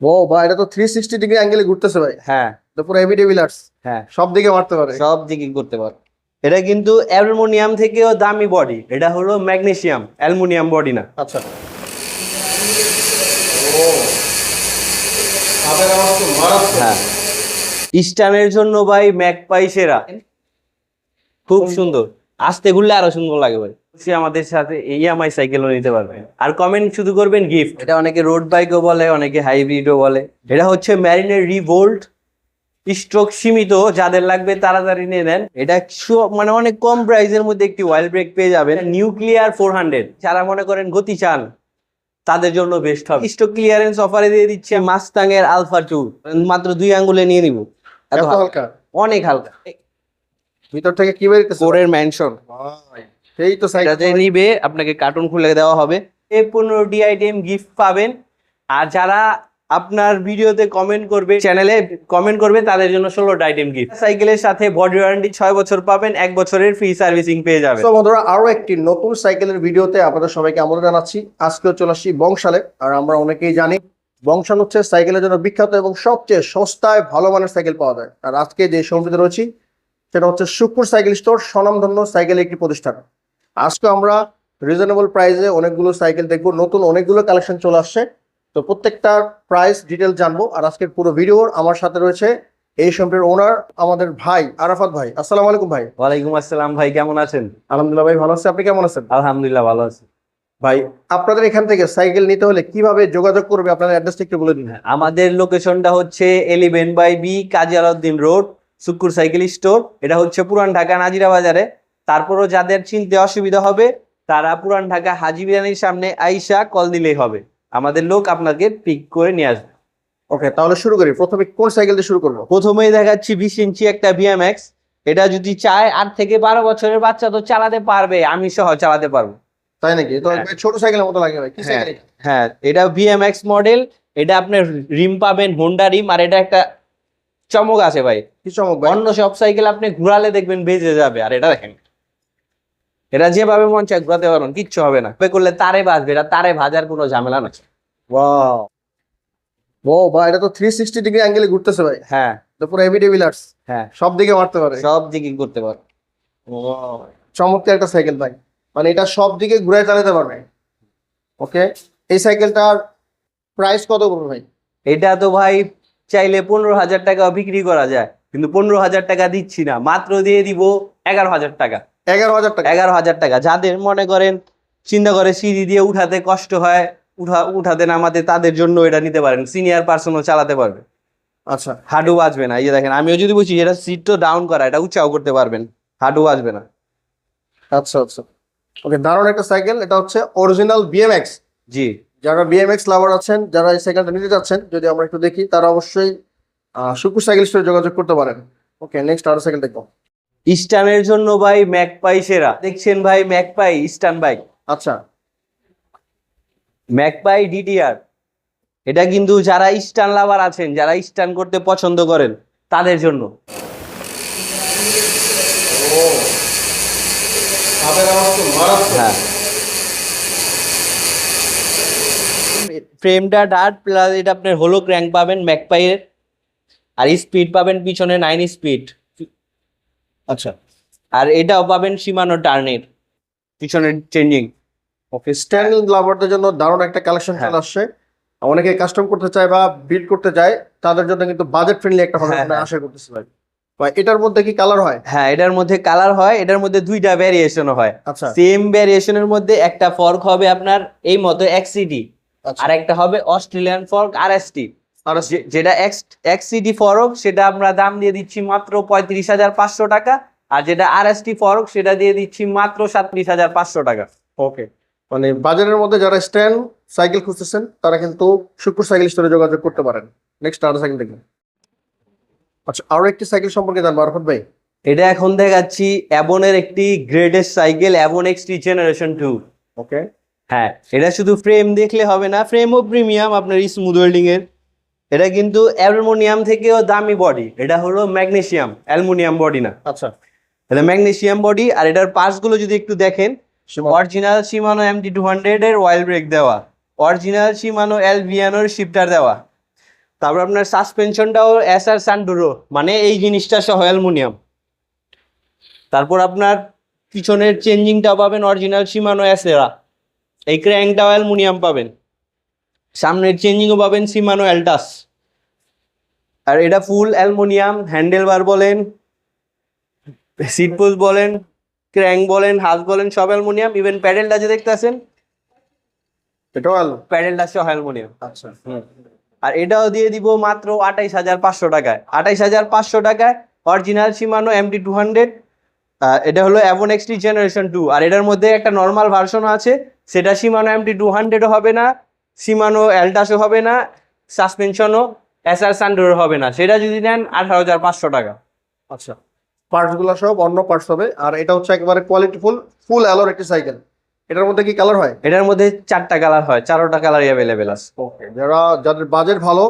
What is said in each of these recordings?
ও ভাই, এটা তো 360 ডিগ্রি অ্যাঙ্গেলে ঘুরতেছে ভাই। হ্যাঁ তো পুরো হেভি ডেভিলার্স, হ্যাঁ, সব দিকে মারতে পারে। সব দিকে করতে পারো। এটা কিন্তু অ্যালুমিনিয়াম থেকেও দামি বডি, এটা হলো ম্যাগনেসিয়াম, অ্যালুমিনিয়াম বডি না। আচ্ছা। ও, হাতের আওয়াজ তো মারাত্মক। হ্যাঁ, স্টানের জন্য ভাই ম্যাকপাই সেরা, খুব সুন্দর। আস্তে ঘুরলে আরো সুন্দর লাগে ভাই। সে আমাদের সাথে ইএমআই সাইকেলও নিতে পারবেন। আর কমেন্ট শুধু করবেন গিফট। এটা অনেকে রোড বাইকও বলে, অনেকে হাইব্রিডও বলে। এটা হচ্ছে ম্যারিনের রিভোল্ট, স্ট্রোক সীমিত, যাদের লাগবে তাড়াতাড়ি নিয়ে নেন। এটা মানে অনেক কম প্রাইসের মধ্যে একটি ওয়াইল ব্রেক পেয়ে যাবেন। নিউক্লিয়ার 400, যারা মনে করেন গতি চান তাদের জন্য বেস্ট হবে। স্টক ক্লিয়ারেন্স অফারে দিয়ে দিচ্ছে মাস্তাং এর আলফা 2, মাত্র 2 আঙ্গুলে নিয়ে নিব। এত এত হালকা, অনেক হালকা। ভিতর থেকে কি বেরিয়েছে কোরের ম্যানশন, ভাই? সেই তো যাতে সাইকেল। নিবে আপনাকে কার্টুন খুলে দেওয়া হবে। এই 15টি আইটেম গিফট পাবেন। আর যারা আপনার ভিডিওতে কমেন্ট করবে, চ্যানেলে কমেন্ট করবে, তাদের জন্য 16টা আইটেম গিফট। সাইকেলের সাথে বডি ওয়ারেন্টি 6 বছর পাবেন, 1 বছরের ফ্রি সার্ভিসিং পেয়ে যাবেন। তো বন্ধুরা, আরো একটি নতুন সাইকেলের ভিডিওতে আপনাদের সবাইকে আমন্ত্রণ জানাচ্ছি। আজকেও চলে আসছি বংশালে। আর আমরা অনেকেই জানি বংশাল হচ্ছে সাইকেলের জন্য বিখ্যাত এবং সবচেয়ে সস্তায় ভালো মানের সাইকেল পাওয়া যায়। আর আজকে যে শোরুমটিতে রয়েছি সেটা হচ্ছে শুক্কুর সাইকেল স্টোর, স্বনামধন্য সাইকেলের একটি প্রতিষ্ঠান। আজকে আমরা রিজনেবল প্রাইসে অনেকগুলো সাইকেল দেখবো, নতুন অনেকগুলো কালেকশন চলে আসছে। তো প্রত্যেকটার প্রাইস ডিটেল জানবো। আর আজকের পুরো ভিডিওর আমার সাথে রয়েছে এই শোরুমটির ওনার আমাদের ভাই আরাফাত ভাই। আসসালামু আলাইকুম ভাই। ওয়ালাইকুম আসসালাম ভাই, কেমন আছেন? আলহামদুলিল্লাহ ভাই, ভালো আছি। আপনি কেমন আছেন? আলহামদুলিল্লাহ ভালো আছি ভাই, আপনাদের এখান থেকে সাইকেল নিতে হলে কিভাবে যোগাযোগ করবে, আপনাদের অ্যাড্রেসটা একটু বলে দিন। আমাদের লোকেশনটা হচ্ছে 11/B Kazi Alauddin road, Shukkur cycle store. এটা হচ্ছে পুরান ঢাকা নাজিরা বাজারে। তারপরও যাদের চিনতে অসুবিধা হবে তারা পুরান ঢাকা হাজি বিরিয়ানির সামনে আইসা কল দিলেই হবে, আমাদের লোক আপনাকে পিক করে নিয়ে আসবে। ওকে, তাহলে শুরু করি। প্রথমে কোন সাইকেল দিয়ে শুরু করবো? প্রথমেই দেখাচ্ছি 20 ইঞ্চি একটা BMX। এটা যদি চায় 8 থেকে 12 বছরের বাচ্চা তো চালাতে পারবে, আমি সহ চালাতে পারবো। তাই নাকি? তো হ্যাঁ। ছোট সাইকেলের মতো লাগে ভাই। কি হ্যাঁ সাইকেল? হ্যাঁ, এটা BMX মডেল। এটা আপনার রিম পাবেন হোন্ডা রিম। আর এটা একটা চমক আছে ভাই, কি চমক ভাই? অন্য সব সাইকেল আপনি ঘুরালে দেখবেন বেজে যাবে, আর এটা দেখেন, এটা যেভাবে মন চায় ঘুরাতে পারবেন, কিচ্ছু হবে না। করলে তারে বাজবে, এটা তারে ভাজার কোনো ঝামেলা না। ওয়াও, ও ভাই, এটা তো 360 ডিগ্রি অ্যাঙ্গেলে ঘুরতেছে ভাই। হ্যাঁ তো পুরো হেভি ডেভিলার্স, হ্যাঁ, সব দিকে মারতে পারে। সব দিকে করতে পারো। Wow, চমৎকার একটা সাইকেল ভাই। মানে এটা সব দিকে ঘুরে চালাতে পারবে। ওকে, এই সাইকেলটার প্রাইস কত পড়বে ভাই? এটা তো ভাই চাইলে 15,000 টাকা বিক্রি করা যায়, কিন্তু 15,000 টাকা দিচ্ছি না, মাত্র দিয়ে দিব 11,000 টাকা। 11,000 টাকা? 11,000 টাকা। যাদের মনে করেন চিন্তা করে সিঁড়ি দিয়ে উঠাতে কষ্ট হয়, উঠাতে নামাতে, তাদের জন্য এটা নিতে পারেন। সিনিয়র পার্সনও চালাতে পারবে, আচ্ছা হাঁটু বাজবে না। এই যে দেখেন, আমিও যদি বলছি এটা সিট তো ডাউন করা, এটা উঁচাও করতে পারবেন, হাঁটু বাজবে না। আচ্ছা আচ্ছা। ওকে, দারুণ একটা সাইকেল। এটা হচ্ছে অরিজিনাল BMX। জি, যারা BMX লাভার আছেন, যারা এই সাইকেলটা নিতে চাচ্ছেন, যদি আমরা একটু দেখি, তারা অবশ্যই শুকুর সাইকেল স্টোরে যোগাযোগ করতে পারেন। ওকে, নেক্সট আরো সাইকেল দেখবো। স্টানের জন্য ভাই ম্যাকপাই সেরা। দেখছেন ভাই, ম্যাকপাই স্টান বাইক, আচ্ছা, ম্যাকপাই DTR। এটা কিন্তু যারা স্টান লাভার আছেন, যারা স্টান করতে পছন্দ করেন, তাদের জন্য। হাতের আওয়াজ তো মারাত্মক। হ্যাঁ, ফ্রেমটা ডার্ট প্লাস এটা আপনার হলো ক্র্যাঙ্ক পাবেন ম্যাকপাইয়ের। আর স্পিড পাবেন পিছনে 9 স্পিড। আচ্ছা, আর এটাও পাবেন সীমানো টার্নের পিছনে চেঞ্জিং। ওকে, স্ট্যান্ডিং লাভারদের জন্য দারুণ একটা কালেকশন হ্যাঁ। চলে আসছে। অনেকে কাস্টম করতে চায় বা বিল্ড করতে চায়, তাদের জন্য কিন্তু বাজেট ফ্রেন্ডলি একটা হবে হ্যাঁ, বলে হ্যাঁ। আশা করতেছি ভাই। ভাই, এটার মধ্যে কি কালার হয়? হ্যাঁ, এটার মধ্যে কালার হয়, এটার মধ্যে 2টা ভ্যারিয়েশনও হয়। আচ্ছা সেম ভ্যারিয়েশনের মধ্যে একটা ফর্ক হবে আপনার এই মতো XCD, আচ্ছা। আর একটা হবে অস্ট্রেলিয়ান ফর্ক RST। আর যেটা XCD ফর্ক সেটা আমরা দাম দিয়ে দিচ্ছি মাত্র 35,500 টাকা। আর যেটা RST ফর্ক সেটা দিয়ে দিচ্ছি মাত্র 37,500 টাকা। ওকে, মানে বাজারের মধ্যে যারা স্ট্যান্ড সাইকেল খুঁজতেছেন, তারা কিন্তু শুক্র সাইকেল স্টোরে যোগাযোগ করতে পারেন। নেক্সট আরো সাইকেল দেখবেন। আচ্ছা, আরো একটি সাইকেল সম্পর্কে জানবো আরফাত ভাই। এটা এখন দেখাচ্ছি অ্যাবনের একটি গ্রেটেস্ট সাইকেল, অ্যাবন XT জেনারেশন 2। ওকে, হ্যাঁ, এটা শুধু ফ্রেম দেখলে হবে না, ফ্রেমও প্রিমিয়াম আপনার স্মুথ ওয়েল্ডিং এর। এটা কিন্তু অ্যালুমিনিয়াম থেকেও দামি বডি, এটা হলো ম্যাগনেসিয়াম, অ্যালুমিনিয়াম বডি না। আচ্ছা। এটা ম্যাগনেসিয়াম বডি। আর এটার পার্টসগুলো যদি একটু দেখেন, অরিজিনাল শিমানো MT200 এর অয়েল ব্রেক দেওয়া, অরিজিনাল শিমানো এলভিয়ানোর শিফটার দেওয়া, তারপর আপনার সাসপেনশনটাও এসআর সানডুরো, মানে এই জিনিসটা সহ অ্যালুমিনিয়াম। তারপর আপনার পিছনের চেঞ্জিংটাও পাবেন অরিজিনাল শিমানো এসেরা, এই ক্র্যাঙ্কটাও অ্যালুমিনিয়াম পাবেন। সামনের চেঞ্জিংও পাবেন শিমানো অ্যালটাস। আর এটা ফুল অ্যালুমিনিয়াম, হ্যান্ডেল বার বলেন, সিট পোস্ট বলেন, ক্র্যাঙ্ক বলেন, হাস বলেন, সব অ্যালুমিনিয়াম। ইভেন প্যাডেলটা যে দেখতেছেন, এটাও আলো। প্যাডেলটা সহ অ্যালুমিনিয়াম। আচ্ছা, আর এটাও দিয়ে দিব মাত্র 28,500 টাকায়। 28,500 টাকায় অরিজিনাল শিমানো MT200। এটা হলো অ্যাভন এক্সটি জেনারেশন 2। আর এটার মধ্যে একটা নর্মাল ভার্সনও আছে, সেটা শিমানো MT200ও হবে না, শিমানো অ্যালটাসও হবে না, সাসপেনশনও এসআর সানডোরও হবে না। সেটা যদি নেন 18,500 টাকা। আচ্ছা, পার্টস গুলো সব অন্য পার্টস হবে। আর এটা হচ্ছে একেবারে কোয়ালিটিফুল ফুল অ্যালোর একটি সাইকেল। এটার মধ্যে কি কালার হয়? এটার মধ্যে 4টা কালার হয়, 4টা কালারই অ্যাভেলেবেল আছে। ওকে, যাদের বাজেট ভালো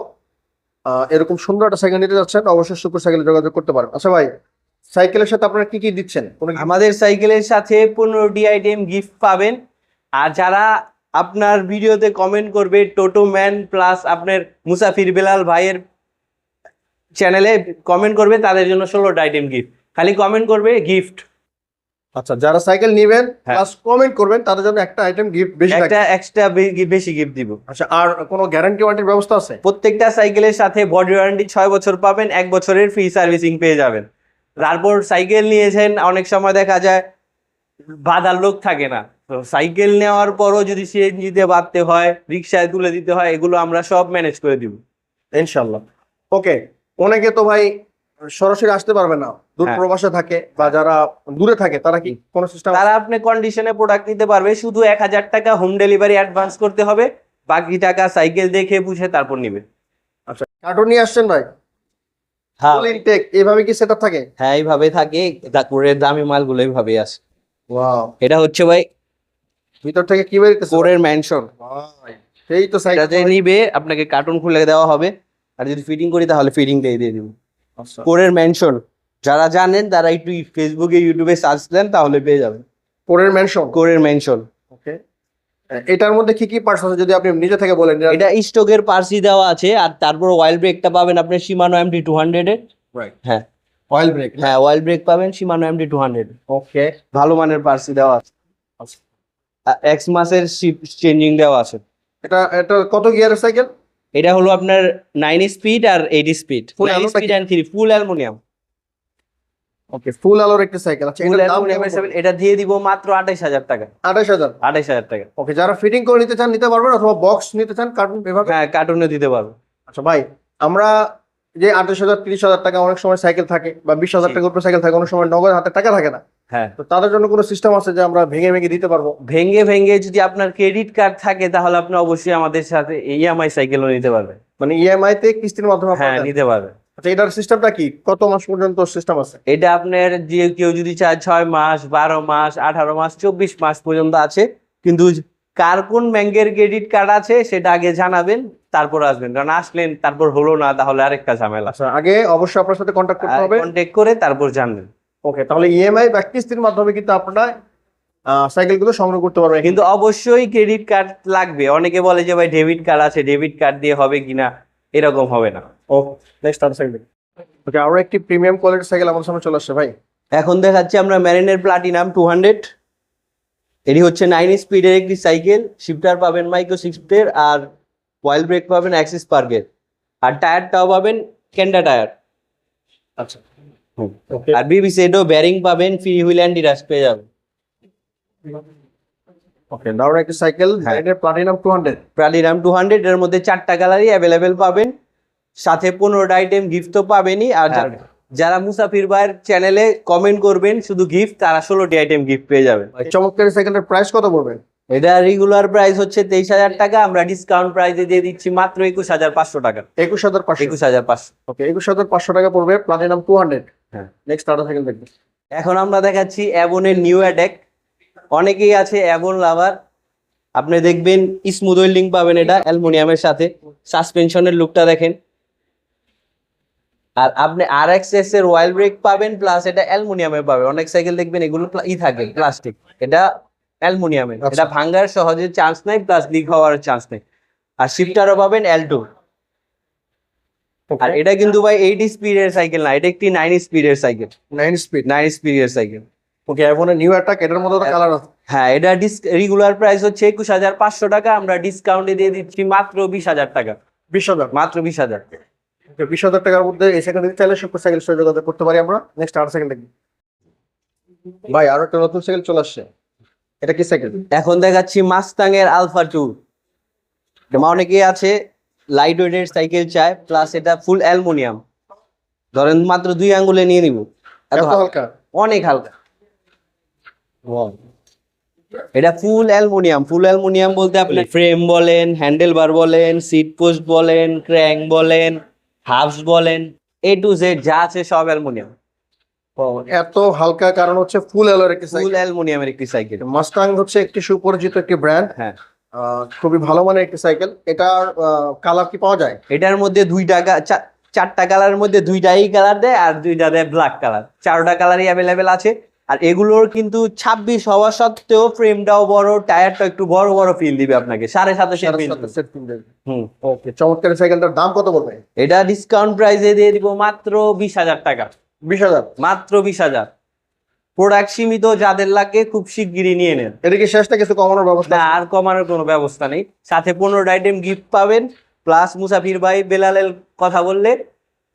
এরকম সুন্দর একটা সাইকেল নিতে যাচ্ছেন, অবশ্যই সুপার সাইকেলে যোগাযোগ করতে পারেন। আচ্ছা ভাই, সাইকেলের সাথে আপনারা কি কি দিচ্ছেন? আমাদের সাইকেলের সাথে 15টি আইটেম গিফট পাবেন। আর যারা আপনার ভিডিওতে কমেন্ট করবে টোটো ম্যান প্লাস আপনার মুসাফির বেলাল ভাইয়ের চ্যানেলে কমেন্ট করবে, তাদের জন্য 16টা আইটেম গিফট। খালি কমেন্ট করবে গিফট। আচ্ছা, যারা সাইকেল নেবেন হ্যাঁ। প্লাস কমেন্ট করবেন তাদের জন্য একটা আইটেম গিফট বেশি একটা থাকবে। এক্সট্রা বেশি গিফট দিব। আচ্ছা, আর কোনো গ্যারান্টি ওয়ারেন্টির ব্যবস্থা আছে? প্রত্যেকটা সাইকেলের সাথে বডি ওয়ারেন্টি 6 বছর পাবেন, 1 বছরের ফ্রি সার্ভিসিং পেয়ে যাবেন। তারপর সাইকেল নিয়েছেন, অনেক সময় দেখা যায় বাধার লোক থাকে না, তো সাইকেল নেওয়ার পরও যদি সিএনজিতে বাঁধতে হয়, রিক্সায় তুলে দিতে হয়, এগুলো আমরা সব ম্যানেজ করে দিব ইনশাল্লাহ। ওকে, অনেকে তো ভাই সরাসরি আসতে পারবে না, দূর হ্যাঁ। প্রবাসে থাকে বা যারা দূরে থাকে, তারা কি কোনো সিস্টেম? তারা আপনি কন্ডিশনে প্রোডাক্ট নিতে পারবে, শুধু 1000 টাকা হোম ডেলিভারি অ্যাডভান্স করতে হবে, বাকি টাকা সাইকেল দেখে বুঝে তারপর নিবে। আচ্ছা, কার্টুন নিয়ে আসছেন ভাই? হ্যাঁ ফুল ইনটেক এইভাবে কি সেটআপ থাকে? হ্যাঁ, এইভাবে থাকে। তারপরে দামি মালগুলো এইভাবে আসে। ওয়াও, এটা হচ্ছে ভাই ভিতর থেকে কি বেরিয়েছে? কোরের ম্যানশন। ভাই, সেই তো এটা যে সাইকেল। নিবে আপনাকে কার্টুন খুলে দেওয়া হবে, আর যদি ফিটিং করি তাহলে ফিটিং দিয়ে দিব। আচ্ছা, কোরের ম্যানশন যারা জানেন তারা একটু ফেসবুকে ইউটিউবে সার্চ দেন তাহলে পেয়ে যাবেন কোরের মেনশন। কোরের ম্যানশন। ওকে, এটার মধ্যে কি কি পার্টস আছে যদি আপনি নিজে থেকে বলেন? এটা স্টকের পার্সি দেওয়া আছে। আর তারপর অয়েল ব্রেকটা পাবেন আপনি শিমানো MT200 এর। রাইট, হ্যাঁ অয়েল ব্রেক। হ্যাঁ, অয়েল ব্রেক পাবেন শিমানো MT200। ওকে, ভালো মানের পার্সি দেওয়া আছে। আচ্ছা, এক্স মাসের চেঞ্জিং দেওয়া আছে। এটা এটা কত গিয়ারের সাইকেল? এটা হলো আপনার 9 স্পিড আর 8 speed, Full 9 alloy speed and 3 full aluminium. Okay, full আলোর একটা সাইকেল। আচ্ছা, ফুল এটার দাম অ্যালুমিনিয়ামের কেমন? এটা দিয়ে দিব মাত্র 28,000 টাকা। 28,000। 28,000 টাকা। ওকে, যারা ফিটিং করে নিতে চান নিতে পারবেন, অথবা বক্স নিতে চান কার্টুন এভাবে। হ্যাঁ, কার্টুনে দিতে পারবো। আচ্ছা ভাই, আমরা যে 28,000 30,000 টাকা অনেক সময় সাইকেল থাকে, বা 20,000 টাকার উপরে সাইকেল থাকে, অনেক সময় নগদ হাতে টাকা থাকে না, হ্যাঁ, তো তাদের জন্য কোনো সিস্টেম আছে যে আমরা ভেঙে ভেঙে দিতে পারবো? ভেঙে ভেঙে যদি আপনার ক্রেডিট কার্ড থাকে তাহলে আপনি অবশ্যই আমাদের সাথে ইএমআই সাইকেলও নিতে পারবেন। মানে ইএমআই তে কিস্তির মাধ্যমে হ্যাঁ, আপনারা দেন? নিতে পারবেন। আচ্ছা, এটার সিস্টেমটা কি? কত মাস পর্যন্ত সিস্টেম আছে? এটা আপনার যে কেউ যদি চায় 6 মাস, 12 মাস, 18 মাস, 24 মাস পর্যন্ত আছে। কিন্তু কার কোন ব্যাংকের ক্রেডিট কার্ড আছে সেটা আগে জানাবেন, তারপর আসবেন। কারণ আসলেন তারপর হলো না, তাহলে আরেকটা ঝামেলা। আচ্ছা, আগে অবশ্যই আপনার সাথে কন্ট্যাক্ট করতে হবে। কন্ট্যাক্ট করে তারপর জানবেন। ওকে, তাহলে ইএমআই বা কিস্তির মাধ্যমে কিন্তু আপনারা সাইকেলগুলো সংগ্রহ করতে পারবেন। কিন্তু অবশ্যই ক্রেডিট কার্ড লাগবে। অনেকে বলে যে ভাই ডেবিট কার্ড আছে, ডেবিট কার্ড দিয়ে হবে কিনা, এরকম হবে না। ওকে, নেক্সট আর সাইকেল। ওকে, আরো একটি প্রিমিয়াম কোয়ালিটির সাইকেল আমার সামনে চলে আসছে ভাই। এখন দেখাচ্ছি আমরা ম্যারিনের প্লাটিনাম 200। এটি হচ্ছে 9 স্পিডের একটি সাইকেল। শিফটার পাবেন মাইক্রো শিফটের, আর অয়েল ব্রেক পাবেন অ্যাক্সিস পার্কের, আর টায়ারটাও পাবেন কেন্ডা টায়ার। আচ্ছা, ওকে, আর বিবি সেটও ব্যারিং পাবেন, ফ্রি হুইল অ্যান্ড ডিরাস্ট পেয়ে যাবেন। ওকে, দারুণ একটি সাইকেল, হ্যাঁ। এর প্লাটিনাম 200। প্লাটিনাম 200 এর মধ্যে 4টা কালারই অ্যাভেলেবেল পাবেন, সাথে 15টা আইটেম গিফট তো পাবেনই। আর হ্যাঁ। যারা মুসাফির ভাইয়ের চ্যানেলে কমেন্ট করবেন শুধু গিফট, তারা 16টি আইটেম গিফট পেয়ে যাবেন। এই চমৎকার সাইকেলের প্রাইস কত পড়বে? এটা রেগুলার প্রাইস হচ্ছে 23,000 টাকা, আমরা ডিসকাউন্ট প্রাইসে দিয়ে দিচ্ছি মাত্র 21,500 টাকা। 21,500। 21,500। ওকে, 21,500 টাকা পড়বে প্লাটিনাম 200। হ্যাঁ। নেক্সট আরো সাইকেল দেখবো। এখন আমরা দেখাচ্ছি অ্যাবনের নিউ অ্যাটাক। অনেকেই আছে অ্যাবন লাভার, আপনি দেখবেন স্মুথ ওয়েল্ডিং পাবেন এটা অ্যালুমিনিয়ামের সাথে। সাসপেনশনের লুকটা দেখেন। আর আপনি RXS এর অয়েল ব্রেক পাবেন, প্লাস এটা অ্যালুমিনিয়ামের পাবেন। অনেক সাইকেল দেখবেন এগুলো থাকে প্লাস্টিক, এটা অ্যালুমিনিয়ামের। আচ্ছা। এটা ভাঙার সহজে চান্স নাই, প্লাস লিক হওয়ার চান্স নেই। আর শিফটারও পাবেন L2। আর এটা কিন্তু ভাই 8 স্পিডের সাইকেল না, এটা একটি 9 স্পিডের সাইকেল। 9 স্পিড। 9 স্পিডের সাইকেল। ওকে, এখন নিউ অ্যাটাক এটার মধ্যে কালার আছে। হ্যাঁ, এটা রেগুলার প্রাইস হচ্ছে 21,500 টাকা, আমরা ডিসকাউন্টে দিয়ে দিচ্ছি মাত্র 20,000 টাকা। 20,000, মাত্র 20,000। 20,000 টাকার মধ্যে এই সাইকেল নিতে চাইলে সুপার সাইকেল স্টোরে যোগাযোগ করতে পারি আমরা। নেক্সট আর সাইকেল দেখি ভাই, আরো একটা নতুন সাইকেল চলে আসছে। এটা কি সাইকেল? এখন দেখাচ্ছি মাস্তাং এর আলফা 2। অনেকেই আছে লাইট ওয়েটের সাইকেল চায়, প্লাস এটা ফুল অ্যালুমিনিয়াম, ধরেন মাত্র 2 আঙ্গুলে নিয়ে নিব, এত হালকা? অনেক হালকা। এটা ফুল অ্যালুমিনিয়াম। ফুল অ্যালুমিনিয়াম বলতে আপনি ফ্রেম বলেন, হ্যান্ডেল বার বলেন, সিট পোস্ট বলেন, ক্র্যাঙ্ক বলেন, হাফস বলেন, এ টু জেড যা আছে সব অ্যালুমিনিয়াম। এত হালকা কারণ হচ্ছে ফুল অ্যালয়ের একটি ফুল সাইকেল। অ্যালুমিনিয়ামের একটি সাইকেল। মাস্টাং হচ্ছে একটি সুপরিচিত একটি ব্র্যান্ড। হ্যাঁ, খুবই ভালো মানের একটি সাইকেল। এটার কালার কি পাওয়া যায়? এটার মধ্যে 4টা কালারের মধ্যে 2টাই কালার দেয়, আর 2টা দেয় ব্ল্যাক কালার। 4টা কালারই অ্যাভেলেবেল আছে। আর এগুলোর কিন্তু 26 হওয়া সত্ত্বেও ফ্রেমটাও বড়, টায়ারটা একটু বড় বড় ফিল দিবে আপনাকে। 7.5 হুম। ওকে, চমৎকার। সাইকেলটার দাম কত পড়বে? এটা ডিসকাউন্ট প্রাইসে দিয়ে দিব মাত্র 20,000 টাকা। 20,000? মাত্র 20,000। প্রোডাক্ট সীমিত, যাদের লাগে খুব শিগগিরই নিয়ে নেন। এটা কি শেষটা কিছু কমানোর ব্যবস্থা? না, আর কমানোর কোনো ব্যবস্থা নেই। সাথে 15টা আইটেম গিফট পাবেন, প্লাস মুসাফির ভাই বেলালের কথা বললে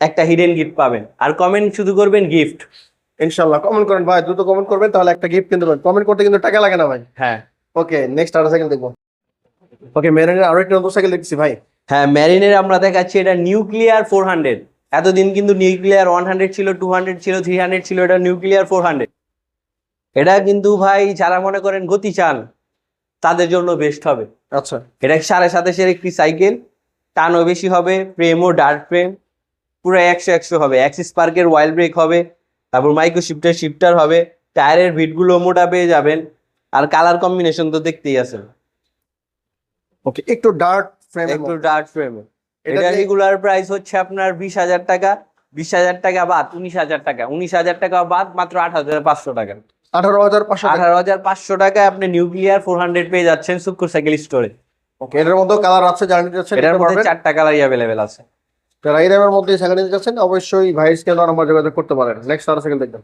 একটা হিডেন গিফট পাবেন। আর কমেন্ট শুধু করবেন গিফট। ইনশাআল্লাহ কমেন্ট করেন ভাই, দ্রুত কমেন্ট করবেন, তাহলে একটা গিফট কিনতে পারবেন। কমেন্ট করতে কিন্তু টাকা লাগে না ভাই। হ্যাঁ। ওকে, নেক্সট আর সাইকেল দেখবো। ওকে, মেরিনের আরো একটা নতুন সাইকেল দেখছি ভাই। হ্যাঁ, ম্যারিনের আমরা দেখাচ্ছি এটা নিউক্লিয়ার 400। এতদিন কিন্তু নিউক্লিয়ার 100 ছিল, 200 ছিল, 300 ছিল, এটা নিউক্লিয়ার 400। এটা কিন্তু ভাই যারা মনে করেন গতি চান তাদের জন্য বেস্ট হবে। আচ্ছা, এটা 7.5-এর একটি সাইকেল, টানও বেশি হবে, ফ্রেমও ডার্ট ফ্রেম, পুরো 100 হবে। অ্যাক্সিস পার্কের ওয়াইল্ড ব্রেক হবে, তারপর মাইক্রো শিফটার হবে, টায়ারের ভিটগুলো মোটা পেয়ে যাবেন। আর কালার কম্বিনেশন তো দেখতেই আছেন। ওকে, একটু ডার্ক ফ্রেম, একটু ডার্ট ফ্রেম। এটা এটা রেগুলার প্রাইস হচ্ছে আপনার 20,000 টাকা। 20,000 টাকা বাদ 19,000 টাকা। 19,000 টাকা বাদ মাত্র 8,500 টাকা। 18,500 টাকা। 18,500 টাকায় আপনি নিউক্লিয়ার 400 পেয়ে যাচ্ছেন সুকুর সাইকেল স্টোরে। ওকে, এটার মধ্যে কালার আছে, জানিয়ে যাচ্ছেন। এটার মধ্যে 4টা কালারই অ্যাভেলেবেল আছে। যারা এই দামের মধ্যে সাইকেল নিতে যাচ্ছেন অবশ্যই ভাইস কেন নাম্বার যোগাযোগ করতে পারেন। নেক্সট আর সাইকেল দেখবেন।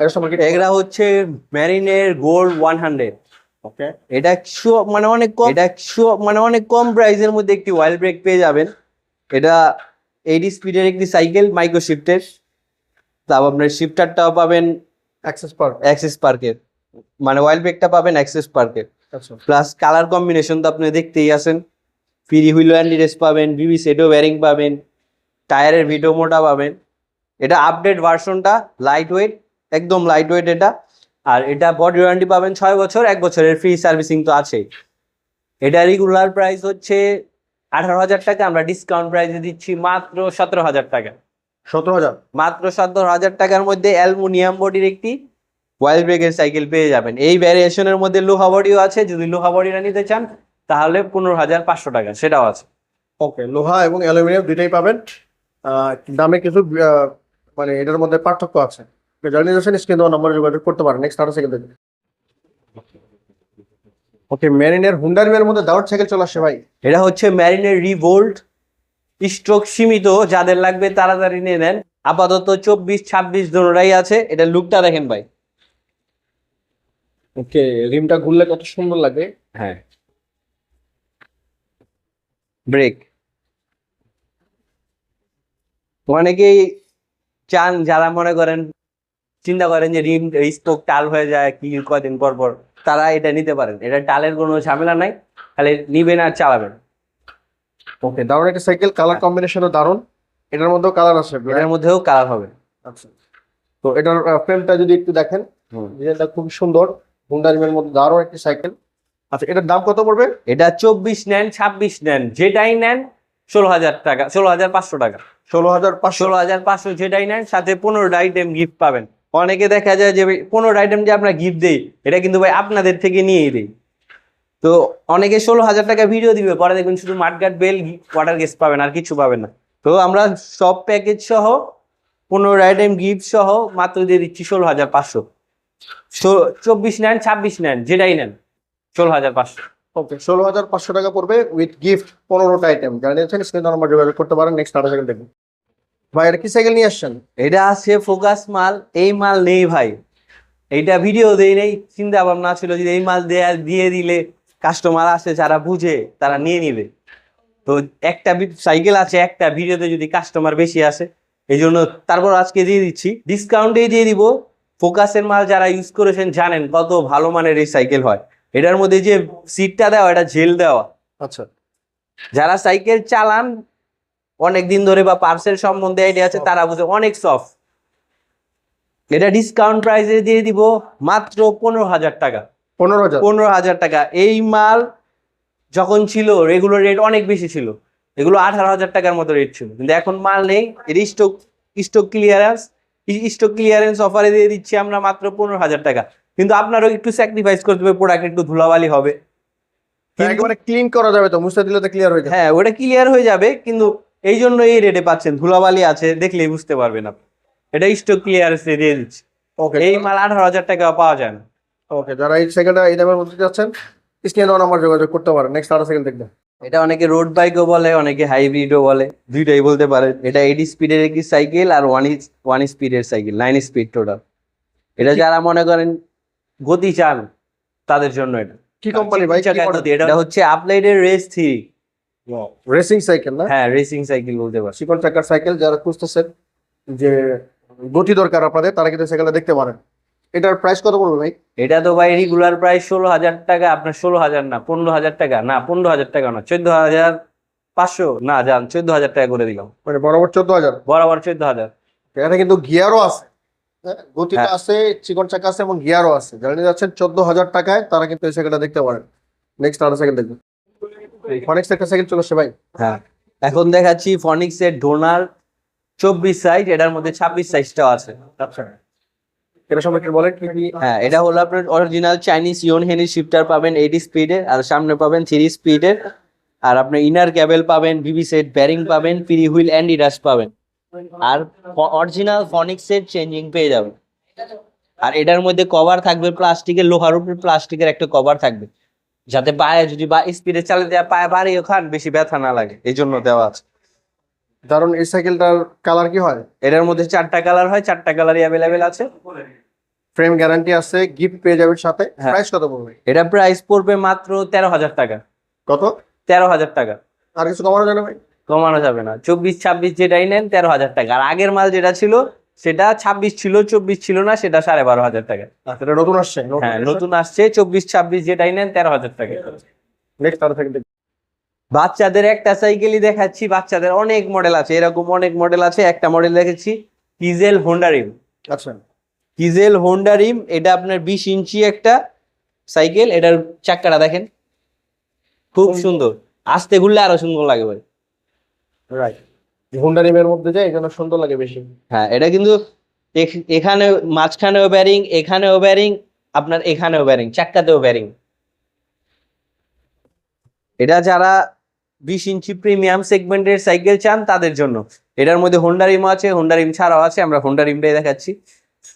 এর সম্পর্কে এগুলা হচ্ছে মেরিনের গোল্ড 100। ওকে, এটা মানে অনেক কম, মানে অনেক কম প্রাইসের মধ্যে একটি ওয়াইল্ড ব্রেক পেয়ে যাবেন। এটা 8 স্পিডের একটি সাইকেল, মাইক্রো শিফটের। তারপর আপনার শিফটারটাও পাবেন অ্যাক্সিস পার্কের, মানে ওয়াইল্ড ব্রেকটা পাবেন অ্যাক্সিস পার্কের। আচ্ছা, প্লাস কালার কম্বিনেশন তো আপনি দেখতেই আছেন। ফ্রি হুইল অ্যান্ড রেস পাবেন, বিবি সেডো ব্যারিং পাবেন, টায়ারের ভিডিও মোটা পাবেন। এটা আপডেট ভার্সনটা, লাইট ওয়েট, একদম লাইট ওয়েট এটা। আর এটা বডি ওয়ারেন্টি পাবেন 6 বছর, 1 বছরের ফ্রি সার্ভিসিং তো আছেই। এটা রেগুলার প্রাইস হচ্ছে 18,000 টাকা, আমরা ডিসকাউন্ট প্রাইসে দিচ্ছি মাত্র 17,000 টাকা। 17,000? মাত্র 17,000 টাকার মধ্যে অ্যালুমিনিয়াম বডির একটি ওয়াইল্ড ব্রেকের সাইকেল পেয়ে যাবেন। এই ভ্যারিয়েশনের মধ্যে লোহা বডিও আছে, যদি লোহা বডিটা নিতে চান তাহলে 15,500 টাকা, সেটাও আছে। ওকে, লোহা এবং অ্যালুমিনিয়াম দুইটাই পাবেন। দামে কিছু মানে এটার মধ্যে পার্থক্য আছে। জানিয়ে যাচ্ছেন, স্ক্রিন দেওয়া নাম্বারে যোগাযোগ করতে পারেন। নেক্সট আর সাইকেল দেখবেন। ওকে, মেরিনের হুন্ডার মধ্যে দারুণ সাইকেল চলে আসছে ভাই। এটা হচ্ছে ম্যারিনের রিভোল্ট, স্ট্রোক সীমিত, যাদের লাগবে তাড়াতাড়ি নিয়ে নেন। আপাতত 24-26 দোনোটাই আছে। এটা লুকটা দেখেন ভাই। ওকে, রিমটা ঘুরলে কত সুন্দর লাগে। হ্যাঁ, ব্রেক অনেকেই চান, যারা মনে করেন চিন্তা করেন যে রিম স্ট্রোক টাল হয়ে যায় কি কদিন পর পর, তারা এটা নিতে পারেন। এটা টালের কোনো ঝামেলা নাই, খালি নিবেন আর চালাবেন। ওকে, দারুণ একটা সাইকেল, কালার কম্বিনেশনও দারুণ। এটার মধ্যেও কালার আছে, এটার মধ্যেও কালার হবে। আচ্ছা, তো এটার ফ্রেমটা যদি একটু দেখেন, ডিজাইনটা খুব সুন্দর। হুন্ডা রিমের মধ্যে দারুণ একটি সাইকেল। আচ্ছা, এটার দাম কত পড়বে? এটা 24 নেন, 26 নেন, যেটাই নেন 16,000 টাকা, 16,500 টাকা। 16,500? 16,500 যেটাই নেন, সাথে 15টা আইটেম গিফট পাবেন। অনেকে দেখা যায় যে 15টা আইটেম যে আমরা গিফট দেই, এটা কিন্তু ভাই আপনাদের থেকে নিয়েই দিই। তো অনেকে 16,000 টাকা ভিডিও দিবে, পরে দেখবেন শুধু মাঠগাট বেল ওয়াটার গেস পাবেন, আর কিছু পাবেন না। তো আমরা সব প্যাকেজ সহ 15 আইটেম গিফট সহ মাত্র দিয়ে দিচ্ছি 16,500। 24 নেন, 26 নেন, যেটাই নেন 16,500। ওকে, 16,500 টাকা পড়বে উইথ গিফট 15টা আইটেম। যারা নিয়েছেন স্ক্রিনে নাম্বার যোগাযোগ করতে পারেন। নেক্সট আরো সাইকেল দেখুন ভাই, এটা কি সাইকেল নিয়ে আসছেন? এটা আছে ফোকাস মাল, এই মাল নেই ভাই, এইটা ভিডিও দেই নেই, চিন্তা ভাবনা ছিল যে এই মাল দিয়ে দিলে কাস্টমার আসে যারা বুঝে তারা নিয়ে নিবে। তো একটা সাইকেল আছে, একটা ভিডিওতে যদি কাস্টমার বেশি আসে এই জন্য তারপর আজকে দিয়ে দিচ্ছি, ডিসকাউন্টে দিয়ে দিব। ফোকাসের মাল যারা ইউজ করেছেন জানেন কত ভালো মানের এই সাইকেল হয়। এটার মধ্যে যে সিটটা দেওয়া এটা জেল দেওয়া। আচ্ছা, যারা সাইকেল চালান অনেক দিন ধরে বা পার্সেল সম্বন্ধে আইডিয়া আছে তারা বুঝে, অনেক সফট। এটা ডিসকাউন্ট প্রাইসে দিয়ে দিব মাত্র 15,000 টাকা। 15,000? 15,000 টাকা। এই মাল যখন ছিল রেগুলার রেট অনেক বেশি ছিল, এগুলো 18,000 টাকার মতো রেট ছিল, কিন্তু এখন মাল নেই। এর স্টক ক্লিয়ারেন্স অফারে দিয়ে দিচ্ছি আমরা মাত্র 15,000 টাকা। কিন্তু আপনারও একটু স্যাক্রিফাইস করতে হবে, প্রোডাক্ট একটু ধুলাবালি হবে। একেবারে ক্লিন করা যাবে তো, মুছতে দিলে তো ক্লিয়ার হয়ে যাবে? হ্যাঁ, ওটা ক্লিয়ার হয়ে যাবে, কিন্তু এই জন্য এই রেটে পাচ্ছেন। ধুলাবালি আছে দেখলেই বুঝতে পারবেন আপনি। এটা স্টক ক্লিয়ারেন্সে দিয়ে দিচ্ছি। ওকে, এই মাল 18,000 টাকা পাওয়া যায় না। ওকে, যারা এই সাইকেলটা এই দামের মধ্যে যাচ্ছেন স্ক্রিনে নাম্বার যোগাযোগ করতে পারেন। নেক্সট আরো সাইকেল দেখবেন। এটা অনেকে রোড বাইকও বলে, অনেকে হাইব্রিডও বলে, দুইটাই বলতে পারে। এটা 80 স্পিডের একটি সাইকেল আর ওয়ান স্পিডের সাইকেল, 9 স্পিড টোটাল। এটা যারা মনে করেন গতি চান তাদের জন্য এটা। কি কোম্পানি ভাই? এটা হচ্ছে আপলাইডের রেস 3। রেসিং সাইকেল না? হ্যাঁ, রেসিং সাইকেল বলতে পারছি। চিকন চাকার সাইকেল, যারা খুঁজতেছেন যে গতি দরকার আপনাদের, তারা কিন্তু সাইকেলটা দেখতে পারেন। এটার প্রাইস কত পড়বে ভাই? এটা তো ভাই রেগুলার প্রাইস 16,000 টাকা। আপনার 16,000 না, 15,000 টাকা না, 15,000 টাকা না, 14,500 না, যান 14,000 টাকা করে দিলাম। মানে বরাবর 14,000? বরাবর 14,000। এটা কিন্তু গিয়ারও আছে, হ্যাঁ, গতিটা হ্যাঁ। আছে, চিকন চাকা আছে এবং গিয়ারও আছে। যারা নিয়ে যাচ্ছেন 14,000 টাকায়, তারা কিন্তু এই সাইকেলটা দেখতে পারেন। নেক্সট আরো সাইকেল দেখবেন। ফনিক্স একটা সাইকেল চলে আসছে ভাই। হ্যাঁ, এখন দেখাচ্ছি ফনিক্সের ডোনার 24 সাইজ, এটার মধ্যে 26 সাইজটাও আছে। আচ্ছা, এটা সম্পর্কে বলেন কি কি? হ্যাঁ, এটা হলো আপনার অরিজিনাল চাইনিজ ইয়ন হেনি শিফটার পাবেন 80 স্পিডের, আর সামনে পাবেন 3 স্পিডের, আর আপনার ইনার ক্যাবেল পাবেন, বিবি সেট ব্যারিং পাবেন, ফ্রি হুইল অ্যান্ড ইরাস পাবেন, আর অরিজিনাল ফনিক্সের চেঞ্জিং পেয়ে যাবেন। আর এটার মধ্যে কভার থাকবে প্লাস্টিকের, লোহার উপরে প্লাস্টিকের একটা কভার থাকবে, যাতে পায়ে যদি বা স্পিডে চালাতে যায় পায়ে বাড়িও খান বেশি ব্যথা না লাগে, এই জন্য দেওয়া আছে। কারণ এই সাইকেলটার কালার কি হয়? এটার মধ্যে 4টা কালার হয়, 4টা কালারই অ্যাভেলেবেল আছে। ফ্রেম গ্যারান্টি আছে, গিফট পেয়ে যাবেন সাথে। হ্যাঁ। প্রাইস কত পড়বে? এটা প্রাইস পড়বে মাত্র 13,000 টাকা। কত? 13,000 টাকা। আর কিছু কমানো যাবে ভাই? কমানো যাবে না। 24-26 যেটাই নেন 13,000 টাকা। আর আগের মাল যেটা ছিল সেটা 26 ছিল, 24 ছিল না, সেটা 12,500 টাকা। আচ্ছা, এটা নতুন আসছে? হ্যাঁ, নতুন আসছে। 24-26 যেটাই নেন 13,000 টাকা। নেক্সট আরো সাইকেল দেখবেন। বাচ্চাদের একটা সাইকেলই দেখাচ্ছি। বাচ্চাদের অনেক মডেল আছে, এরকম অনেক মডেল আছে। একটা মডেল দেখেছি কিজেল হোন্ডা রিম। আচ্ছা, কিজেল হোন্ডা রিম, এটা আপনার 20 ইঞ্চি একটা সাইকেল। এটার চাক্কাটা দেখেন, খুব সুন্দর, আস্তে ঘুরলে আরো সুন্দর লাগে ভাই। রাইট, হোন্ডা রিমের মধ্যে যায়, এই জন্য সুন্দর লাগে বেশি। হ্যাঁ, এটা কিন্তু এখানে মাঝখানেও ব্যারিং, এখানেও ব্যারিং, আপনার এখানেও ব্যারিং, চাক্কাতেও ব্যারিং। এটা যারা 20 ইঞ্চি প্রিমিয়াম সেগমেন্টের সাইকেল চান তাদের জন্য। এটার মধ্যে হোন্ডা রিম আছে, হোন্ডা রিম ছাড়াও আছে। আমরা হোন্ডা রিমটাই দেখাচ্ছি।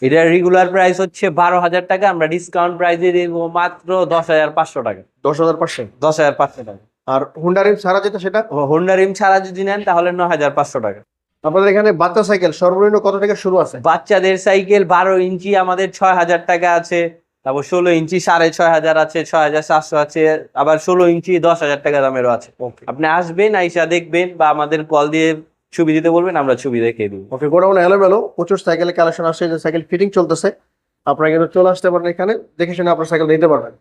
এটার রেগুলার প্রাইস হচ্ছে 12,000 টাকা, আমরা ডিসকাউন্ট প্রাইসে দিব মাত্র 10,500 টাকা। 10,500? 10,500 টাকা। আর হোন্ডা রিম ছাড়া যেটা সেটা? হোন্ডা রিম ছাড়া যদি নেন তাহলে 9,500 টাকা। আপনাদের এখানে বাচ্চা সাইকেল সর্বনিম্ন কত থেকে শুরু আছে? বাচ্চাদের সাইকেল 12 ইঞ্চি আমাদের 6,000 টাকা আছে, তারপর 16 ইঞ্চি 6,500 আছে, 6,700 আছে, আবার 16 ইঞ্চি 10,000 টাকা দামেরও আছে। আপনি আসবেন, আইসা দেখবেন বা আমাদের কল দিয়ে ছবি দিতে বলবেন, আমরা ছবি দেখিয়ে দিব। ওকে, গোডাউন এলোমেলো, প্রচুর সাইকেলের কালেকশন আসছে, যে সাইকেল ফিটিং চলতেছে। আপনারা কিন্তু চলে আসতে পারেন এখানে, দেখে শুনে আপনার সাইকেল নিতে পারবেন।